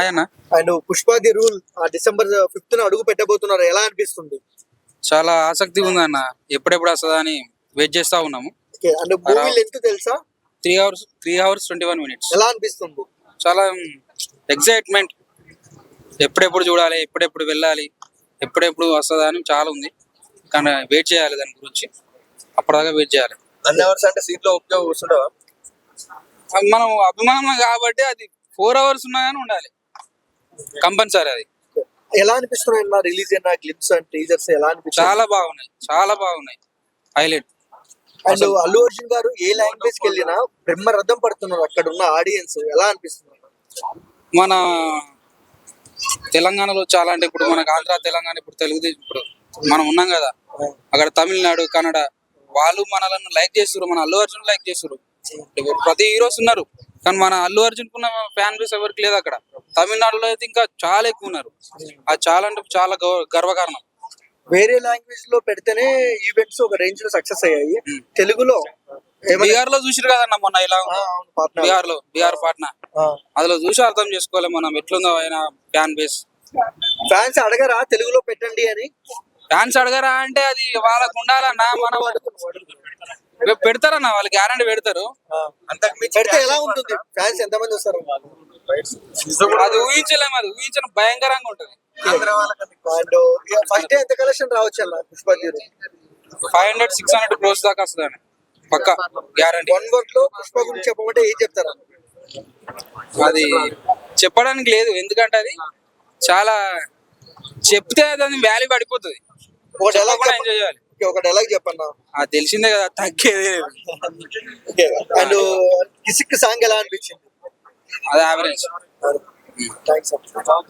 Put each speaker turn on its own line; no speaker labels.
ఆయన
and పుష్పాది rule December 5th అడుగు పెట్టబోతున్నారు, ఎలా అనిపిస్తుంది?
చాలా ఆసక్తి ఉందన్న, ఎప్పుడెప్పుడు వస్తుందా అని వెయిట్ చేస్తా ఉన్నాము.
అండ్ మూవీ లెంత్ తెలుసా?
3 hours 21 minutes.
ఎలా అనిపిస్తుంది?
చాలా ఎక్సైట్మెంట్, ఎప్పుడెప్పుడు చూడాలి, ఎప్పుడెప్పుడు వెళ్ళాలి, ఎప్పుడెప్పుడు వస్తుందా అని చాలా ఉంది. కానీ వెయిట్ చేయాలి, దాని గురించి అప్పటిదాకా వెయిట్ చేయాలి.
అన్ని అవర్స్ అంటే సీట్ లో ఒకే కూర్చుంటావా?
మనం అభిమానం కాబట్టి అది 4 hours ఉన్నా కానీ ఉండాలి కంపల్సరీ. అది
ఎలా అనిపిస్తున్నాయి నా రిలీజ్ అయిన క్లిప్స్ అండ్ టీజర్స్ ఎలా అనిపిస్తుంది?
చాలా బాగున్నాయి, హైలైట్.
అండ్ అల్లు అర్జున్ గారు ఏ లాంగ్వేజ్ కి వెళ్ళినా బ్రహ్మరథం పడుతున్నారు అక్కడ ఉన్న ఆడియన్స్, ఎలా అనిపిస్తుంది?
మన తెలంగాణలో చాలా, అంటే ఇప్పుడు మనకు ఆంధ్ర తెలంగాణ, ఇప్పుడు తెలుగుదేశం, ఇప్పుడు మనం ఉన్నాం కదా, అక్కడ తమిళనాడు కన్నడ వాళ్ళు మనలను లైక్ చేస్తారు, మన అల్లు అర్జున్ లైక్ చేస్తారు. ఇప్పుడు ప్రతి హీరోస్ ఉన్నారు, కానీ మన అల్లు అర్జున్ కున్న ఫ్యాన్ బేస్ ఎవరికి లేదు. అక్కడ తమిళనాడులో అయితే ఇంకా చాలా ఎక్కువ ఉన్నారు. అది చాలా అంటే చాలా గర్వకారణం.
వేరే లాంగ్వేజ్ లో పెడితేనే ఈవెంట్స్ ఒక రేంజ్ లో సక్సెస్ అయ్యాయి. తెలుగులో
బీహార్ లో చూసిరు కదన్న మొన్న, ఇలా బీహార్ పాట్నా, అందులో చూసి అర్థం చేసుకోవాలి మనం ఎట్లుందో ఆయన ఫ్యాన్ బేస్.
ఫ్యాన్స్ అడగరా తెలుగులో పెట్టండి అని?
ఫ్యాన్స్ అడగరా అంటే అది వాళ్ళకు ఉండాలన్నా, మనం పెడతారన్న, వాళ్ళు గ్యారంటీ పెడతారు.
పెడితే ఎలా ఉంటుంది? ఫ్యాన్స్ ఎంతమంది వస్తారు?
అది ఊహించడం భయంకరంగా ఉంటది.
ఫస్ట్ డే ఎంత కలెక్షన్ రావచ్చు అన్న పుష్పది?
500-600 crores దాకా వస్తుంది పక్క గ్యారంటీ.
1 month లో పుష్ప గురించి చెప్పమంటే ఏం చెప్తారా?
అది చెప్పడానికి లేదు, ఎందుకంటే అది చాలా చెప్తే దాని వాల్యూ పడిపోతుంది.
ఒక డైలాగ్
ఎంజాయ్ చేయాలి.
ఒక డైలాగ్ చెప్పన్నా.
అది తెలిసిందే కదా, తగ్గేది.
అండ్ కిసిక్ సాంగ్ ఎలా అనిపించింది?
అది యావరేజ్.
థాంక్స్.